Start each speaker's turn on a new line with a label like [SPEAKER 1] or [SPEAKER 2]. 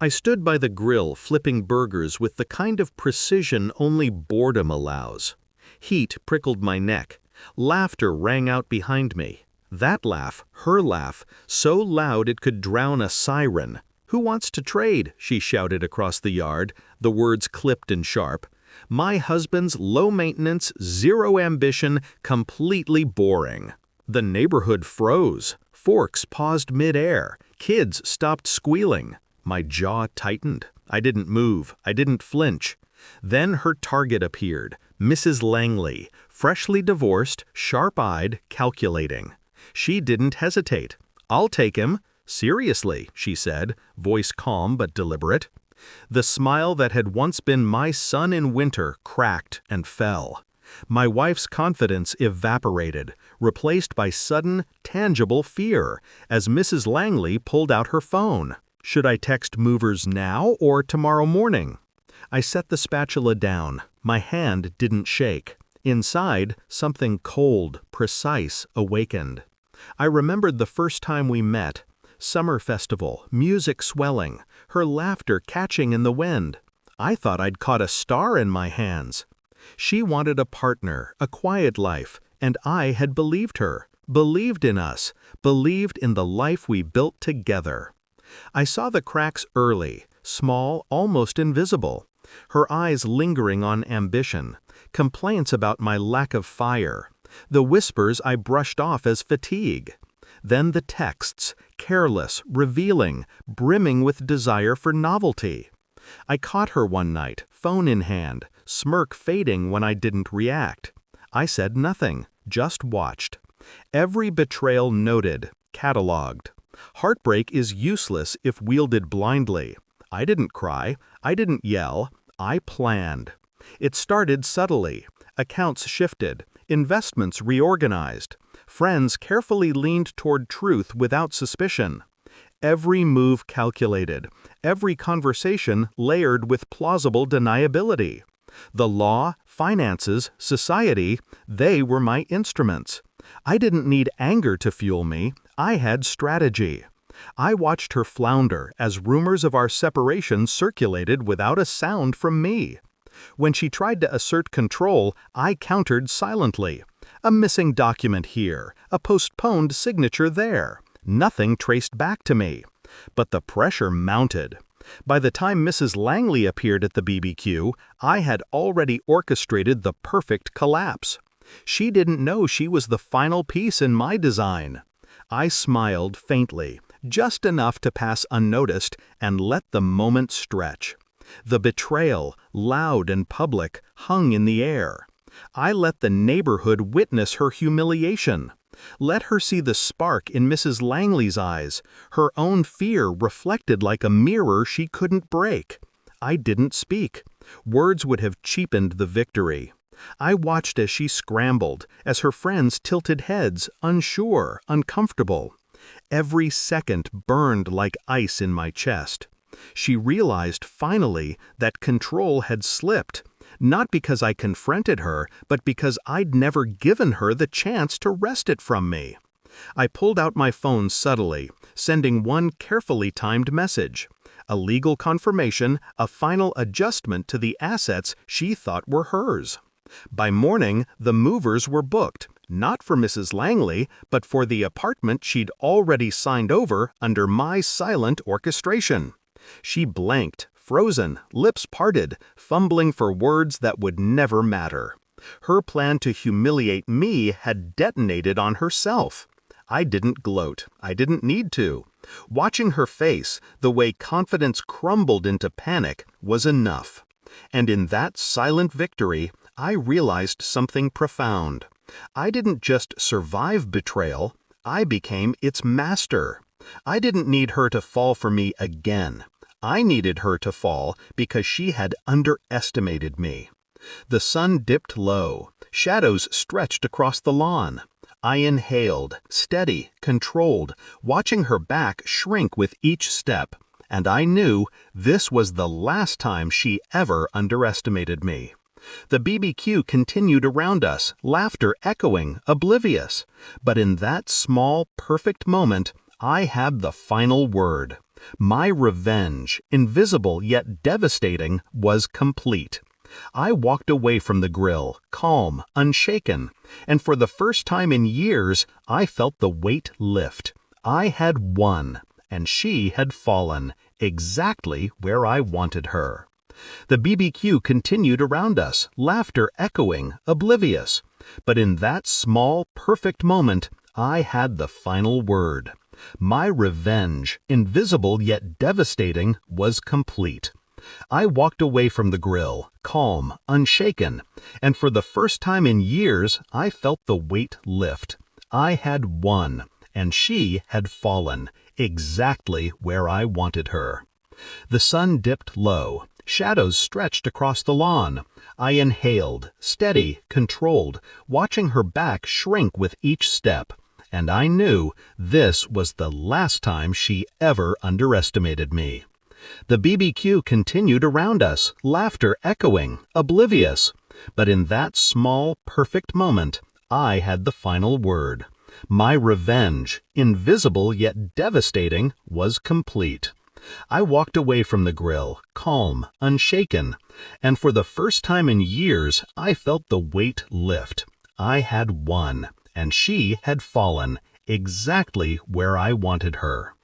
[SPEAKER 1] I stood by the grill flipping burgers with the kind of precision only boredom allows. Heat prickled my neck. Laughter rang out behind me. That laugh, her laugh, so loud it could drown a siren. "Who wants to trade?" she shouted across the yard, the words clipped and sharp. My husband's low maintenance, zero ambition, completely boring. The neighborhood froze. Forks paused mid-air. Kids stopped squealing. My jaw tightened. I didn't move. I didn't flinch. Then her target appeared, Mrs. Langley, freshly divorced, sharp-eyed, calculating. She didn't hesitate. "I'll take him." "Seriously," she said, voice calm but deliberate. The smile that had once been my sun in winter cracked and fell. My wife's confidence evaporated, replaced by sudden, tangible fear, as Mrs. Langley pulled out her phone. Should I text movers now or tomorrow morning? I set the spatula down. My hand didn't shake. Inside, something cold, precise, awakened. I remembered the first time we met. Summer festival, music swelling, her laughter catching in the wind. I thought I'd caught a star in my hands. She wanted a partner, a quiet life, and I had believed her, believed in us, believed in the life we built together. I saw the cracks early, small, almost invisible. Her eyes lingering on ambition, complaints about my lack of fire, the whispers I brushed off as fatigue. Then the texts, careless, revealing, brimming with desire for novelty. I caught her one night, phone in hand, smirk fading when I didn't react. I said nothing, just watched. Every betrayal noted, catalogued. Heartbreak is useless if wielded blindly. I didn't cry, I didn't yell, I planned. It started subtly. Accounts shifted, investments reorganized. Friends carefully leaned toward truth without suspicion. Every move calculated, every conversation layered with plausible deniability. The law, finances, society, they were my instruments. I didn't need anger to fuel me, I had strategy. I watched her flounder as rumors of our separation circulated without a sound from me. When she tried to assert control, I countered silently. A missing document here, a postponed signature there. Nothing traced back to me. But the pressure mounted. By the time Mrs. Langley appeared at the BBQ, I had already orchestrated the perfect collapse. She didn't know she was the final piece in my design. I smiled faintly, just enough to pass unnoticed, and let the moment stretch. The betrayal, loud and public, hung in the air. I let the neighborhood witness her humiliation. Let her see the spark in Mrs. Langley's eyes, her own fear reflected like a mirror she couldn't break. I didn't speak. Words would have cheapened the victory. I watched as she scrambled, as her friends tilted heads, unsure, uncomfortable. Every second burned like ice in my chest. She realized finally that control had slipped, not because I confronted her, but because I'd never given her the chance to wrest it from me. I pulled out my phone subtly, sending one carefully timed message. A legal confirmation, a final adjustment to the assets she thought were hers. By morning, the movers were booked, not for Mrs. Langley, but for the apartment she'd already signed over under my silent orchestration. She blanked, frozen, lips parted, fumbling for words that would never matter. Her plan to humiliate me had detonated on herself. I didn't gloat. I didn't need to. Watching her face, the way confidence crumbled into panic, was enough. And in that silent victory, I realized something profound. I didn't just survive betrayal, I became its master. I didn't need her to fall for me again. I needed her to fall because she had underestimated me. The sun dipped low. Shadows stretched across the lawn. I inhaled, steady, controlled, watching her back shrink with each step, and I knew this was the last time she ever underestimated me. The BBQ continued around us, laughter echoing, oblivious. But in that small, perfect moment, I had the final word. My revenge, invisible yet devastating, was complete. I walked away from the grill, calm, unshaken, and for the first time in years, I felt the weight lift. I had won, and she had fallen, exactly where I wanted her. The BBQ continued around us, laughter echoing, oblivious. But in that small, perfect moment, I had the final word. My revenge, invisible yet devastating, was complete. I walked away from the grill, calm, unshaken, and for the first time in years, I felt the weight lift. I had won, and she had fallen, exactly where I wanted her. The sun dipped low. Shadows stretched across the lawn. I inhaled, steady, controlled, watching her back shrink with each step. And I knew this was the last time she ever underestimated me. The BBQ continued around us, laughter echoing, oblivious. But in that small, perfect moment, I had the final word. My revenge, invisible yet devastating, was complete. I walked away from the grill, calm, unshaken, and for the first time in years, I felt the weight lift. I had won, and she had fallen, exactly where I wanted her.